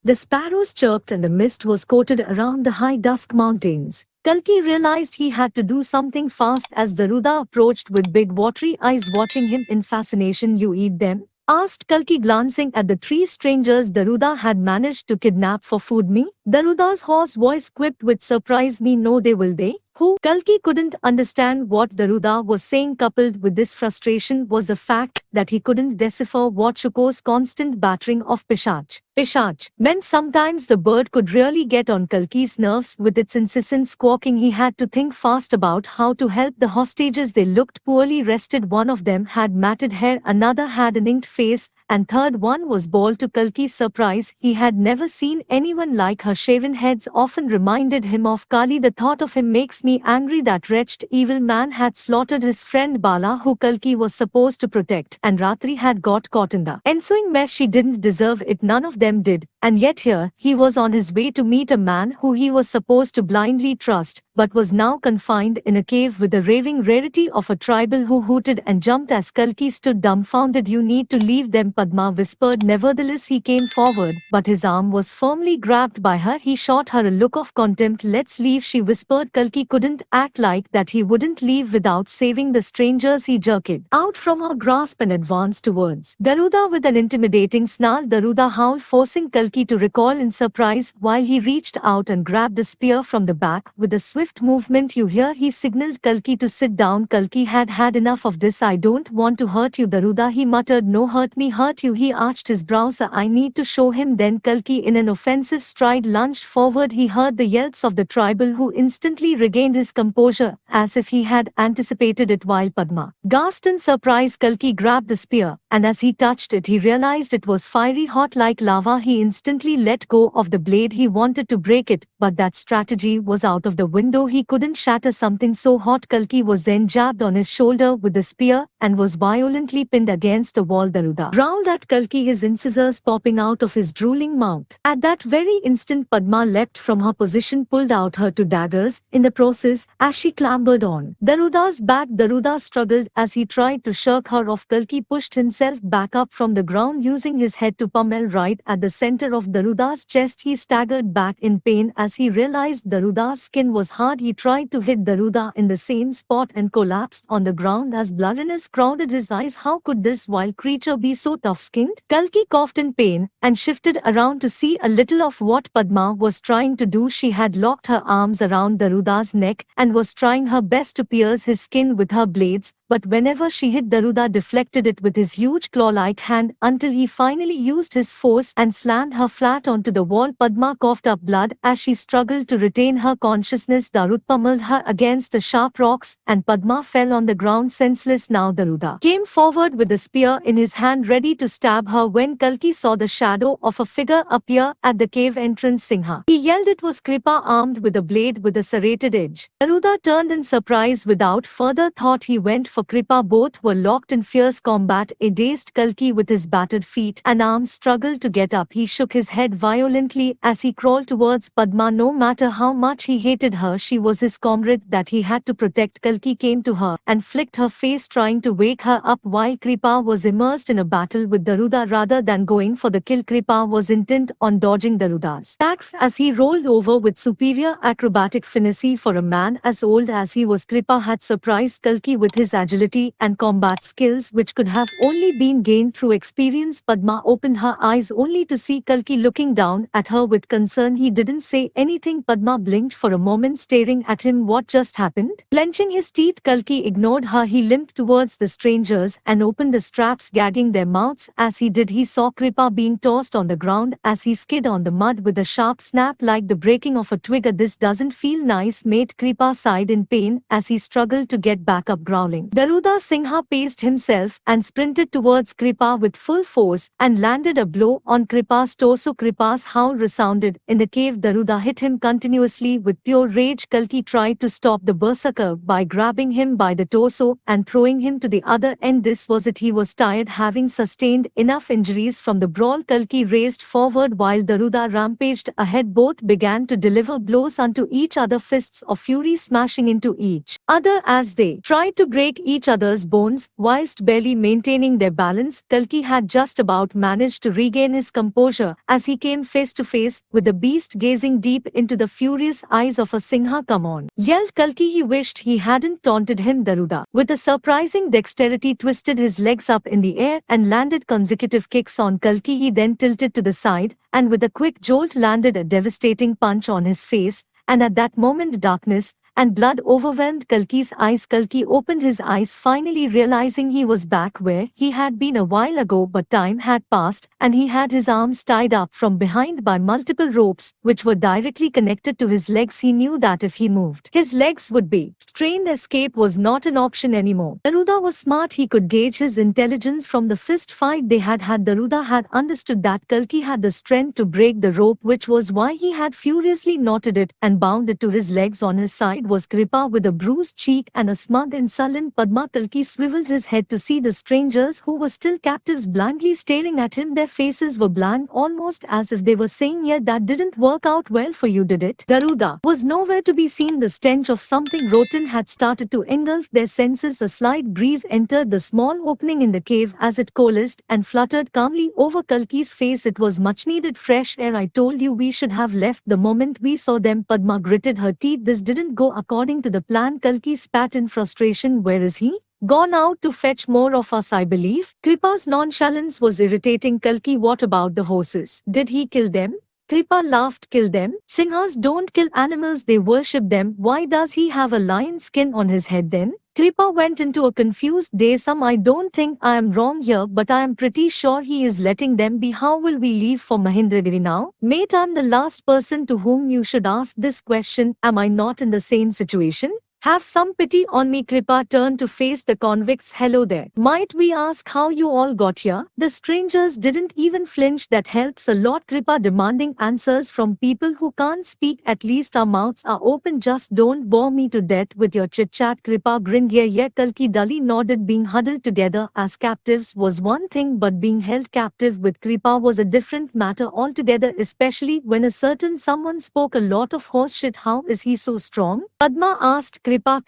The sparrows chirped and the mist was coated around the high dusk mountains. Kalki realized he had to do something fast as Daruda approached with big watery eyes watching him in fascination. "You eat them?" asked Kalki, glancing at the three strangers Daruda had managed to kidnap for food. "Me?" Daruda's hoarse voice quipped with surprise. "Me no they will they? Who?" Kalki couldn't understand what Daruda was saying. Coupled with this frustration was the fact that he couldn't decipher what Shuko's constant battering of Pishach meant. Sometimes the bird could really get on Kalki's nerves with its incessant squawking. He had to think fast about how to help the hostages. They looked poorly rested. One of them had matted hair, another had an inked face, and third one was bald. To Kalki's surprise, he had never seen anyone like her. Shaven heads often reminded him of Kali. "The thought of him makes me angry." That wretched evil man had slaughtered his friend Bala, who Kalki was supposed to protect, and Ratri had got caught in the ensuing mess. She didn't deserve it, none of them did, and yet here he was on his way to meet a man who he was supposed to blindly trust, but was now confined in a cave with the raving rarity of a tribal who hooted and jumped as Kalki stood dumbfounded. "You need to leave them," Padma whispered. Nevertheless, he came forward, but his arm was firmly grabbed by her. He shot her a look of contempt. "Let's leave," she whispered. Kalki couldn't act like that. He wouldn't leave without saving the strangers. He jerked out from her grasp and advanced towards Daruda with an intimidating snarl. Daruda howled, forcing Kalki to recoil in surprise while he reached out and grabbed a spear from the back. With a swift movement, "You hear?" he signaled Kalki to sit down. Kalki had had enough of this. "I don't want to hurt you, Daruda," he muttered. "No, hurt me, hurt you." He arched his brows. "I need to show him." Then Kalki, in an offensive stride, lunged forward. He heard the yelps of the tribal, who instantly regained his composure, as if he had anticipated it. While Padma gasped in surprise, Kalki grabbed the spear, and as he touched it, he realized it was fiery hot like lava. He instantly let go of the blade. He wanted to break it, but that strategy was out of the window. He couldn't shatter something so hot. Kalki was then jabbed on his shoulder with the spear and was violently pinned against the wall. Daruda growled at Kalki, his incisors popping out of his drooling mouth. At that very instant, Padma leapt from her position, pulled out her two daggers. In the process, as she clambered on Daruda's back, Daruda struggled as he tried to shirk her off. Kalki pushed himself back up from the ground, using his head to pummel right at the center of Daruda's chest. He staggered back in pain as he realized Daruda's skin was hard. He tried to hit Daruda in the same spot and collapsed on the ground as blurriness crowded his eyes. How could this wild creature be so tough-skinned? Kalki coughed in pain and shifted around to see a little of what Padma was trying to do. She had locked her arms around Daruda's neck and was trying her best to pierce his skin with her blades, but whenever she hit, Daruda deflected it with his huge claw-like hand until he finally used his force and slammed her flat onto the wall. Padma coughed up blood as she struggled to retain her consciousness. Daruda pummeled her against the sharp rocks and Padma fell on the ground senseless. Now Daruda came forward with the spear in his hand, ready to stab her, when Kalki saw the shadow of a figure appear at the cave entrance. "Singha!" he yelled. It was Kripa, armed with a blade with a serrated edge. Daruda turned in surprise. Without further thought, he went for Kripa. Both were locked in fierce combat. A dazed Kalki, with his battered feet and arms, struggled to get up. He shook his head violently as he crawled towards Padma. No matter how much he hated her, she was his comrade that he had to protect. Kalki came to her and flicked her face, trying to wake her up, while Kripa was immersed in a battle with Daruda. Rather than going for the kill, Kripa was intent on dodging Daruda's attacks as he rolled over with superior acrobatic finesse. For a man as old as he was, Kripa had surprised Kalki with his agility and combat skills, which could have only been gained through experience. Padma opened her eyes only to see Kalki looking down at her with concern. He didn't say anything. Padma blinked for a moment, staring at him. What just happened? Clenching his teeth, Kalki ignored her. He limped towards the strangers and opened the straps, gagging their mouths. As he did, he saw Kripa being tossed on the ground as he skid on the mud with a sharp snap like the breaking of a twig. "This doesn't feel nice, mate." Kripa sighed in pain as he struggled to get back up, growling. Daruda Singha paced himself and sprinted towards Kripa with full force and landed a blow on Kripa's torso. Kripa's howl resounded in the cave. Daruda hit him continuously with pure rage. Kalki tried to stop the berserker by grabbing him by the torso and throwing him to the other end. This was it. He was tired, having sustained enough injuries from the brawl. Kalki raced forward while Daruda rampaged ahead. Both began to deliver blows unto each other, fists of fury smashing into each other as they tried to break each other's bones, whilst barely maintaining their balance. Kalki had just about managed to regain his composure as he came face to face with the beast gazing deep into the furious eyes of a Singha. "Come on!" yelled Kalki. He wished he hadn't taunted him. Daruda, with a surprising dexterity, twisted his legs up in the air and landed consecutive kicks on Kalki. He then tilted to the side and with a quick jolt landed a devastating punch on his face, and at that moment darkness and blood overwhelmed Kalki's eyes. Kalki opened his eyes, finally realizing he was back where he had been a while ago, but time had passed and he had his arms tied up from behind by multiple ropes which were directly connected to his legs. He knew that if he moved, his legs would be strained. Escape was not an option anymore. Daruda was smart. He could gauge his intelligence from the fist fight they had had. Daruda had understood that Kalki had the strength to break the rope, which was why he had furiously knotted it and bound it to his legs. On his side was Kripa with a bruised cheek and a smug, insolent Padma. Kalki swiveled his head to see the strangers who were still captives blankly staring at him. Their faces were blank, almost as if they were saying, "Yeah, that didn't work out well for you, did it?" Daruda was nowhere to be seen. The stench of something rotten had started to engulf their senses. A slight breeze entered the small opening in the cave as it coalesced and fluttered calmly over Kalki's face. It was much needed fresh air. "I told you we should have left the moment we saw them." Padma gritted her teeth. This didn't go according to the plan. Kalki spat in frustration. "Where is he? Gone out to fetch more of us, I believe." Kripa's nonchalance was irritating Kalki. "What about the horses? Did he kill them?" Kripa laughed. "Kill them? Singhas don't kill animals, they worship them. Why does he have a lion's skin on his head then?" Kripa went into a confused daze. "I don't think I am wrong here, but I am pretty sure he is letting them be. How will we leave for Mahendragiri now?" "Mate, I'm the last person to whom you should ask this question. Am I not in the same situation? Have some pity on me." Kripa turned to face the convicts. "Hello there. Might we ask how you all got here?" The strangers didn't even flinch. "That helps a lot." Kripa demanding answers from people who can't speak. "At least our mouths are open. Just don't bore me to death with your chit-chat." Kripa grinned. Yeah, Kalki dully nodded. Being huddled together as captives was one thing, but being held captive with Kripa was a different matter altogether, especially when a certain someone spoke a lot of horse shit. "How is he so strong?" Padma asked. Kripa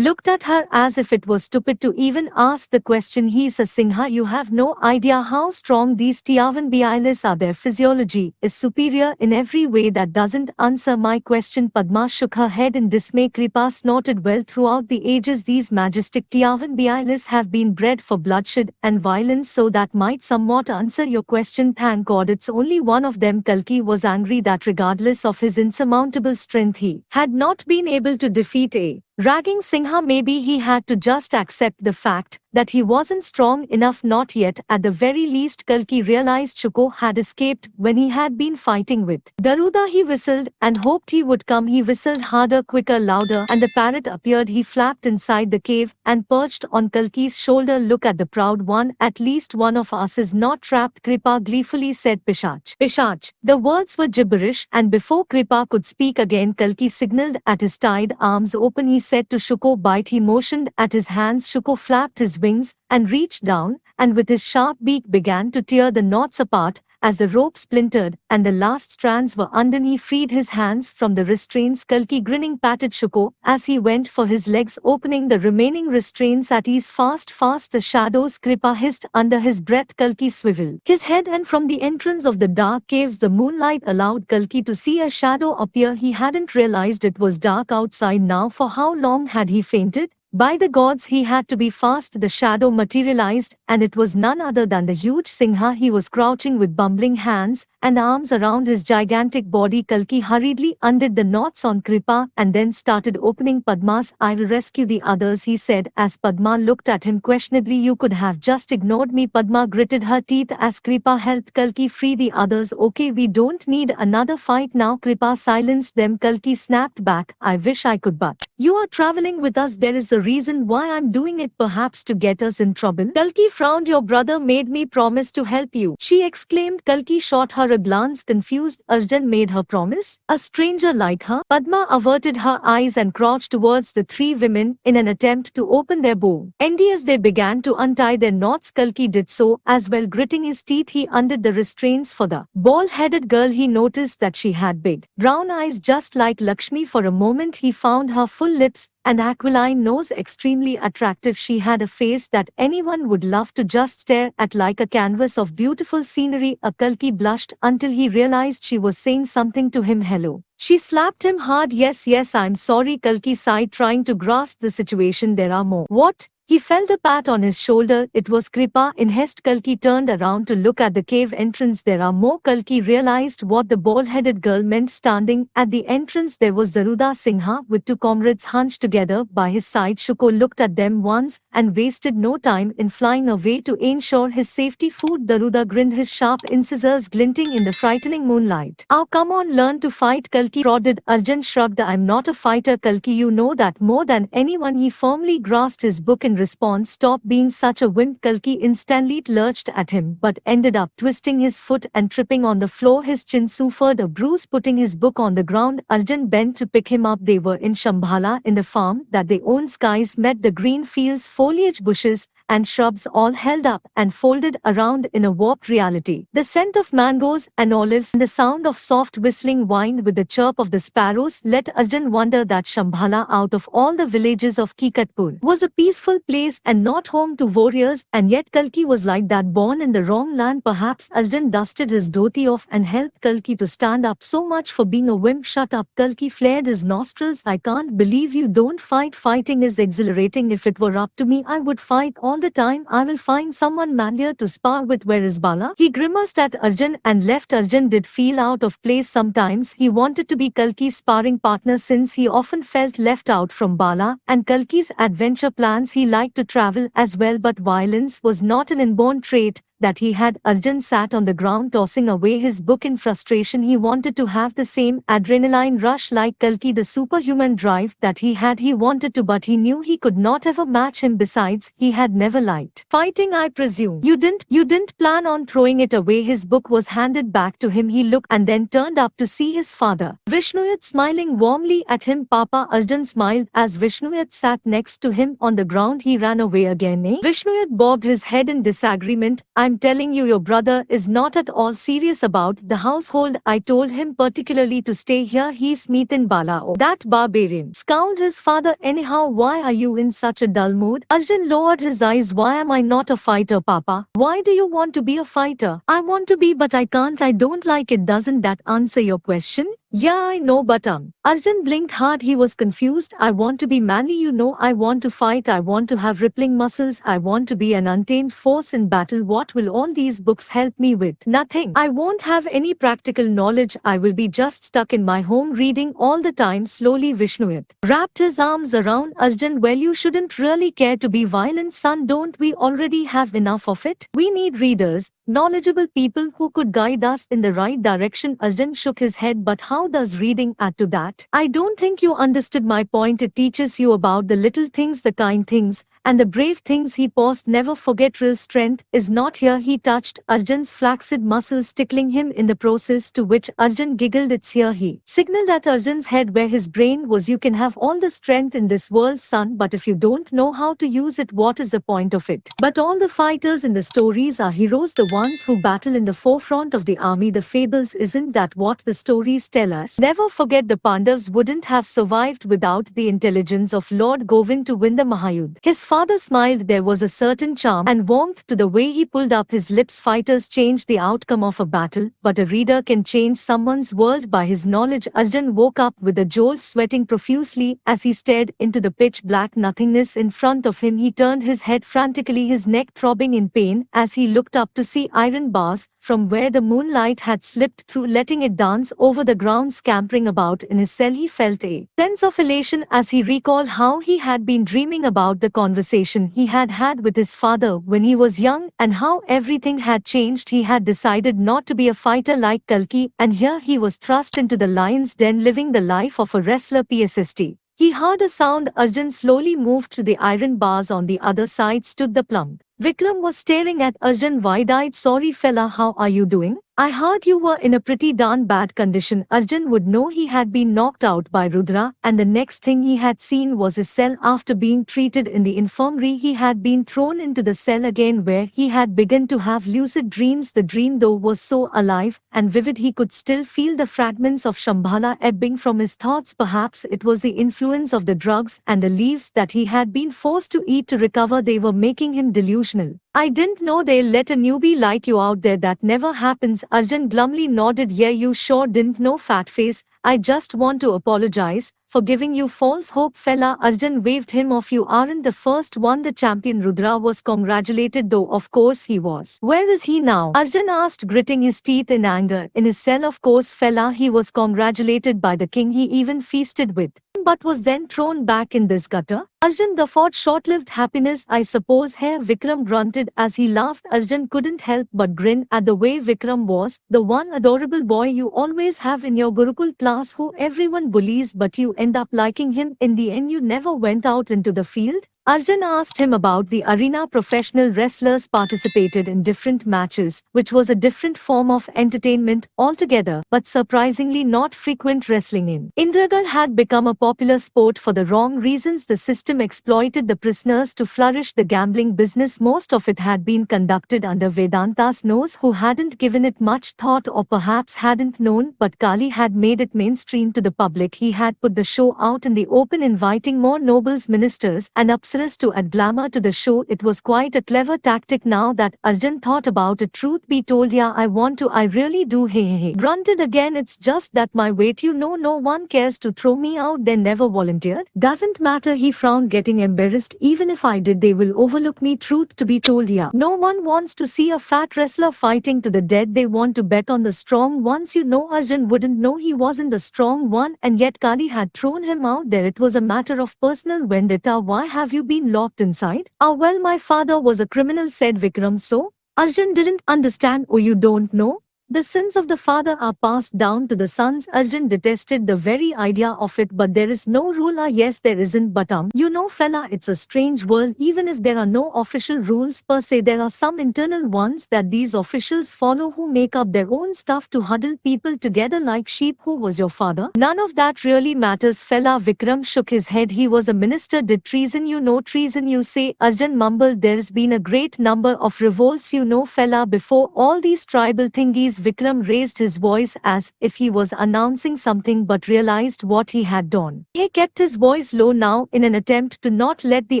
looked at her as if it was stupid to even ask the question. "He's a Singha. You have no idea how strong these Tiavanbilis are. Their physiology is superior in every way." "That doesn't answer my question." Padma shook her head in dismay. Kripa snorted. "Well, throughout the ages these majestic Tiavanbilis have been bred for bloodshed and violence, so that might somewhat answer your question." "Thank God it's only one of them." Kalki was angry that regardless of his insurmountable strength he had not been able to defeat a ragging Singha. Maybe he had to just accept the fact that he wasn't strong enough. Not yet. At the very least, Kalki realized Shuko had escaped when he had been fighting with Daruda. He whistled and hoped he would come. He whistled harder, quicker, louder, and the parrot appeared. He flapped inside the cave and perched on Kalki's shoulder. "Look at the proud one. At least one of us is not trapped." Kripa gleefully said. "Pishach, Pishach." The words were gibberish, and before Kripa could speak again, Kalki signaled at his tied arms open. He said to Shuko, "Bite." He motioned at his hands. Shuko flapped his wings and reached down, and with his sharp beak began to tear the knots apart. As the rope splintered and the last strands were undone, he freed his hands from the restraints. Kalki grinning patted Shuko as he went for his legs, opening the remaining restraints at ease. "Fast, fast." The shadows." Kripa hissed under his breath. Kalki swiveled his head, and from the entrance of the dark caves the moonlight allowed Kalki to see a shadow appear. He hadn't realized it was dark outside now. For how long had he fainted? By the gods, he had to be fast. The shadow materialized, and it was none other than the huge Singha. He was crouching with bumbling hands and arms around his gigantic body. Kalki hurriedly undid the knots on Kripa and then started opening Padma's. "I will rescue the others," he said as Padma looked at him questionably. "You could have just ignored me." Padma gritted her teeth as Kripa helped Kalki free the others. "Okay, we don't need another fight now." Kripa silenced them. Kalki snapped back. "I wish I could, but you are traveling with us. There is a reason why I'm doing it, perhaps to get us in trouble." Kalki frowned. "Your brother made me promise to help you," she exclaimed. Kalki shot her a glance, confused. "Arjun made her promise? A stranger like her?" Padma averted her eyes and crouched towards the three women in an attempt to open their bow. As they began to untie their knots, Kalki did so as well. Gritting his teeth, he undid the restraints for the bald-headed girl. He noticed that she had big brown eyes just like Lakshmi. For a moment he found her full lips and aquiline nose, extremely attractive. She had a face that anyone would love to just stare at, like a canvas of beautiful scenery. Kalki blushed until he realized she was saying something to him. Hello. She slapped him hard. Yes, yes, I'm sorry, Kalki sighed, trying to grasp the situation. There are more. What? He felt a pat on his shoulder. It was Kripa. In haste, Kalki turned around to look at the cave entrance. There are more. Kalki realized what the bald-headed girl meant. Standing at the entrance, there was Daruda Singha with two comrades hunched together by his side. Shuko looked at them once and wasted no time in flying away to ensure his safety. Food. Daruda grinned, his sharp incisors glinting in the frightening moonlight. Oh, come on, learn to fight, Kalki prodded. Arjun shrugged. I'm not a fighter, Kalki. You know that more than anyone. He firmly grasped his book in response. Stop being such a wimp. Kalki instantly lurched at him, but ended up twisting his foot and tripping on the floor. His chin suffered a bruise. Putting his book on the ground, Arjun bent to pick him up. They were in Shambhala, in the farm that they owned. Skies met, the green fields, foliage, bushes, and shrubs all held up and folded around in a warped reality. The scent of mangoes and olives and the sound of soft whistling whined with the chirp of the sparrows let Arjun wonder that Shambhala, out of all the villages of Kikatpur, was a peaceful place and not home to warriors, and yet Kalki was like that, born in the wrong land. Perhaps. Arjun dusted his dhoti off and helped Kalki to stand up. So much for being a wimp. Shut up. Kalki flared his nostrils. I can't believe you don't fight. Fighting is exhilarating. If it were up to me, I would fight all the time. I will find someone manlier to spar with. Where is Bala? He grimaced at Arjun and left. Arjun did feel out of place sometimes. He wanted to be Kalki's sparring partner since he often felt left out from Bala and Kalki's adventure plans. He liked to travel as well, but violence was not an inborn trait that he had. Arjun sat on the ground tossing away his book in frustration. He wanted to have the same adrenaline rush like Kalki, the superhuman drive that he had. He wanted to, but he knew he could not ever match him. Besides, he had never liked fighting, I presume. You didn't plan on throwing it away. His book was handed back to him. He looked and then turned up to see his father, Vishnu, smiling warmly at him. Papa. Arjun smiled as Vishnu sat next to him on the ground. He ran away again, eh? Vishnu bobbed his head in disagreement. I'm telling you, your brother is not at all serious about the household. I told him particularly to stay here. He's Meetin Bala. Oh, that barbarian, scowled his father. Anyhow, why are you in such a dull mood? Arjun lowered his eyes. Why am I not a fighter, Papa? Why do you want to be a fighter? I want to be, but I can't. I don't like it. Doesn't that answer your question? Yeah, I know, but Arjun blinked hard. He was confused. I want to be manly, you know. I want to fight. I want to have rippling muscles. I want to be an untamed force in battle. What will all these books help me with? Nothing. I won't have any practical knowledge. I will be just stuck in my home reading all the time. Slowly Vishnu wrapped his arms around Arjun. Well, you shouldn't really care to be violent, son. Don't we already have enough of it? We need readers, knowledgeable people who could guide us in the right direction. Arjun shook his head. But how does reading add to that? I don't think you understood my point. It teaches you about the little things, the kind things, and the brave things. He paused. Never forget, real strength is not here. He touched Arjun's flaccid muscles, tickling him in the process, to which Arjun giggled. It's here. He signaled at Arjun's head where his brain was. You can have all the strength in this world, son, but if you don't know how to use it, what is the point of it? But all the fighters in the stories are heroes, the ones who battle in the forefront of the army, the fables. Isn't that what the stories tell us? Never forget, the Pandavas wouldn't have survived without the intelligence of Lord Govind to win the Mahayuddha. His father smiled. There was a certain charm and warmth to the way he pulled up his lips. Fighters change the outcome of a battle, but a reader can change someone's world by his knowledge. Arjun woke up with a jolt, sweating profusely as he stared into the pitch black nothingness in front of him. He turned his head frantically, his neck throbbing in pain as he looked up to see iron bars from where the moonlight had slipped through, letting it dance over the ground. Scampering about in his cell, he felt a sense of elation as he recalled how he had been dreaming about the conversation he had had with his father when he was young and how everything had changed. He had decided not to be a fighter like Kalki, and here he was thrust into the lion's den, living the life of a wrestler. PSST. He heard a sound. Arjun slowly moved to the iron bars. On the other side stood the plump Vikram was staring at Arjun wide-eyed. Sorry fella, how are you doing? I heard you were in a pretty darn bad condition. Arjun would know he had been knocked out by Rudra, and the next thing he had seen was his cell. After being treated in the infirmary, he had been thrown into the cell again, where he had begun to have lucid dreams. The dream, though, was so alive and vivid he could still feel the fragments of Shambhala ebbing from his thoughts. Perhaps it was the influence of the drugs and the leaves that he had been forced to eat to recover. They were making him delusional. I didn't know they'll let a newbie like you out there. That never happens. Arjun glumly nodded. Yeah, you sure didn't know, fat face. I just want to apologize for giving you false hope, fella. Arjun waved him off. You aren't the first one. The champion Rudra was congratulated, though of course he was. Where is he now? Arjun asked, gritting his teeth in anger. In his cell, of course, fella. He was congratulated by the king. He even feasted with, but was then thrown back in this gutter. Arjun guffawed. Short-lived happiness, I suppose. Here, Vikram grunted as he laughed. Arjun couldn't help but grin at the way Vikram was, the one adorable boy you always have in your Gurukul class who everyone bullies, but you end up liking him in the end. You never went out into the field? Arjun asked him about the arena. Professional wrestlers participated in different matches, which was a different form of entertainment altogether, but surprisingly not frequent. Wrestling in Indragal had become a popular sport for the wrong reasons. The system exploited the prisoners to flourish the gambling business. Most of it had been conducted under Vedanta's nose, who hadn't given it much thought, or perhaps hadn't known, but Kali had made it mainstream to the public. He had put the show out in the open, inviting more nobles, ministers, and upstairs to add glamour to the show. It was quite a clever tactic now that Arjun thought about it. Truth be told, yeah, I want to, I really do. He grunted again. It's just that my weight, you know, no one cares to throw me out. They never volunteered. Doesn't matter, he frowned, getting embarrassed. Even if I did, they will overlook me. Truth to be told, yeah, no one wants to see a fat wrestler fighting to the death. They want to bet on the strong ones. You know, Arjun wouldn't know he wasn't the strong one, and yet Kali had thrown him out there. It was a matter of personal vendetta. Why have you been locked inside? Ah, well, my father was a criminal, said Vikram. So? Arjun didn't understand. Oh, you don't know? The sins of the father are passed down to the sons. Arjun detested the very idea of it, but there is no rule. Ah, yes, there isn't, but you know, fella, it's a strange world. Even if there are no official rules per se, there are some internal ones that these officials follow, who make up their own stuff to huddle people together like sheep. Who was your father? None of that really matters, fella. Vikram shook his head. He was a minister. Did treason? You know, treason, you say? Arjun mumbled. There's been a great number of revolts, you know, fella, before all these tribal thingies. Vikram raised his voice as if he was announcing something, but realized what he had done. He kept his voice low now in an attempt to not let the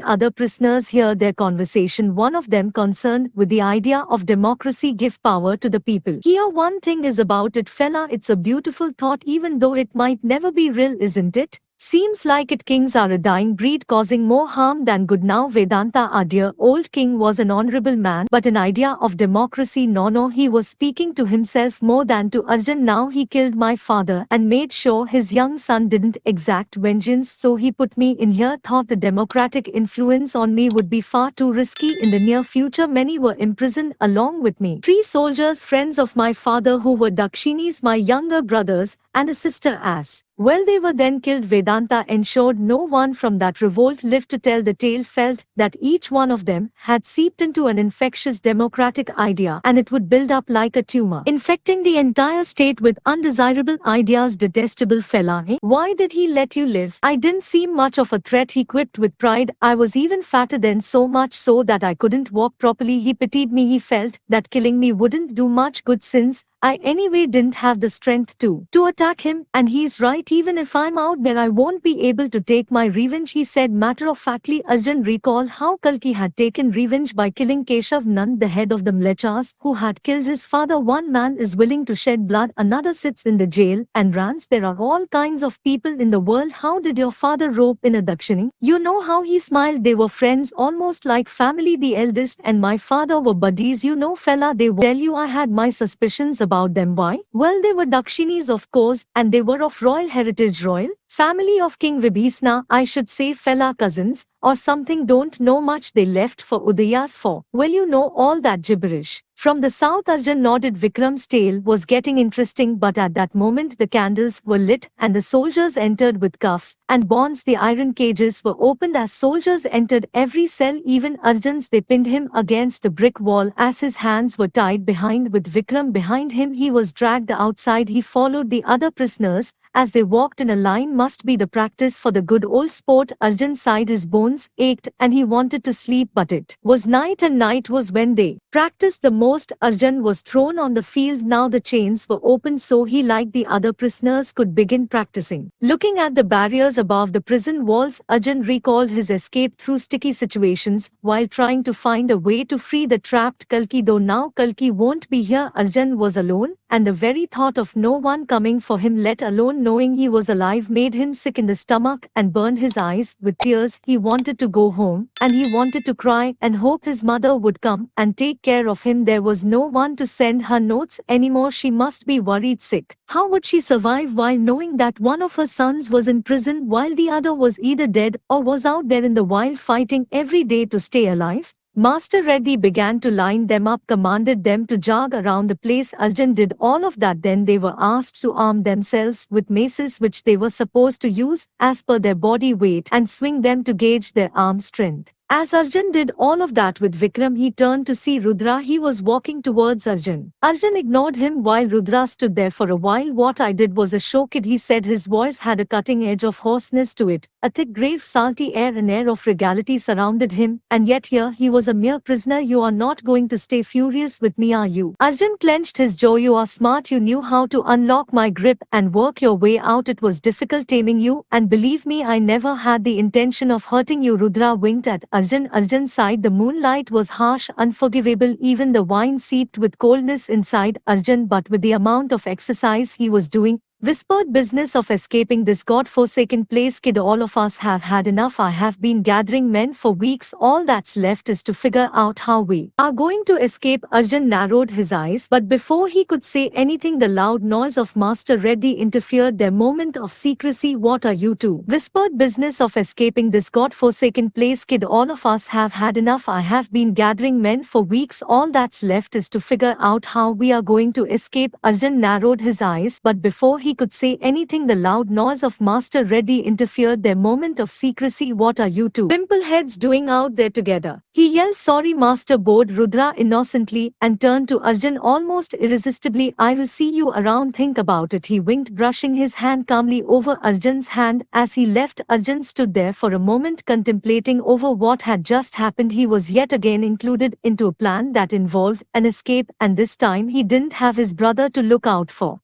other prisoners hear their conversation. One of them, concerned with the idea of democracy, give power to the people. Here, one thing is about it, fella, it's a beautiful thought, even though it might never be real, isn't it? Seems like it. Kings are a dying breed, causing more harm than good. Now Vedanta, our dear old king, was an honorable man, but an idea of democracy, no, he was speaking to himself more than to Arjun now. He killed my father and made sure his young son didn't exact vengeance, so he put me in here. Thought the democratic influence on me would be far too risky in the near future. Many were imprisoned along with me. 3 soldiers, friends of my father, who were Dakshinis, my younger brothers, and a sister as well. They were then killed. Vedanta ensured no one from that revolt lived to tell the tale. Felt that each one of them had seeped into an infectious democratic idea, and it would build up like a tumor, infecting the entire state with undesirable ideas. Detestable fella, eh? Why did he let you live? I didn't seem much of a threat, he quipped with pride. I was even fatter then, so much so that I couldn't walk properly. He pitied me. He felt that killing me wouldn't do much good, since I anyway didn't have the strength to attack him, and he's right. Even if I'm out there, I won't be able to take my revenge, he said matter-of-factly. Arjun recalled how Kalki had taken revenge by killing Keshav Nand, the head of the Mlechas, who had killed his father. One man is willing to shed blood, another sits in the jail and rants. There are all kinds of people in the world. How did your father rope in a Dakshini? You know how he smiled. They were friends, almost like family. The eldest and my father were buddies. You know, fella, they tell you I had my suspicions about them. Why? Well, they were Dakshinis, of course, and they were of royal heritage. Royal? Family of King Vibhisna, I should say fella cousins, or something, don't know much. They left for Udayas for. Well, you know all that gibberish. From the south, Arjun nodded. Vikram's tale was getting interesting, but at that moment the candles were lit and the soldiers entered with cuffs and bonds. The iron cages were opened as soldiers entered every cell, even Arjun's. They pinned him against the brick wall as his hands were tied behind with Vikram behind him. He was dragged outside. He followed the other prisoners as they walked in a line. Must be the practice for the good old sport. Arjun sighed. His bones ached and he wanted to sleep, but it was night, and night was when they practiced the most. Arjun was thrown on the field. Now the chains were opened so he, like the other prisoners, could begin practicing. Looking at the barriers above the prison walls, Arjun recalled his escape through sticky situations while trying to find a way to free the trapped Kalki. Though now Kalki won't be here, Arjun was alone, and the very thought of no one coming for him, let alone knowing he was alive, made him sick in the stomach and burned his eyes with tears. He wanted to go home, and he wanted to cry and hope his mother would come and take care of him. There was no one to send her notes anymore. She must be worried sick. How would she survive while knowing that one of her sons was in prison while the other was either dead or was out there in the wild fighting every day to stay alive? Master Reddy began to line them up, commanded them to jog around the place. Arjun did all of that. Then they were asked to arm themselves with maces, which they were supposed to use as per their body weight, and swing them to gauge their arm strength. As Arjun did all of that with Vikram, he turned to see Rudra. He was walking towards Arjun. Arjun ignored him while Rudra stood there for a while. What I did was a show, kid, he said. His voice had a cutting edge of hoarseness to it. A thick, grave, salty air, an air of regality surrounded him. And yet here he was a mere prisoner. You are not going to stay furious with me, are you? Arjun clenched his jaw. You are smart. You knew how to unlock my grip and work your way out. It was difficult taming you, and believe me, I never had the intention of hurting you. Rudra winked at Arjun. Arjun sighed. The moonlight was harsh, unforgivable. Even the wine seeped with coldness inside Arjun. But with the amount of exercise he was doing, whispered, business of escaping this god-forsaken place, kid, all of us have had enough. I have been gathering men for weeks. All that's left is to figure out how we are going to escape. Arjun narrowed his eyes, but before he could say anything, the loud noise of Master Reddy interfered. Their moment of secrecy. What are you two? Whispered, business of escaping this god-forsaken place, kid, all of us have had enough. I have been gathering men for weeks. All that's left is to figure out how we are going to escape. Arjun narrowed his eyes, but before he could say anything, the loud noise of Master Reddy interfered. Their moment of secrecy. What are you two pimpleheads doing out there together? He yelled. Sorry, Master, bowed Rudra innocently and turned to Arjun almost irresistibly. I will see you around. Think about it. He winked, brushing his hand calmly over Arjun's hand. As he left, Arjun stood there for a moment, contemplating over what had just happened. He was yet again included into a plan that involved an escape, and this time he didn't have his brother to look out for.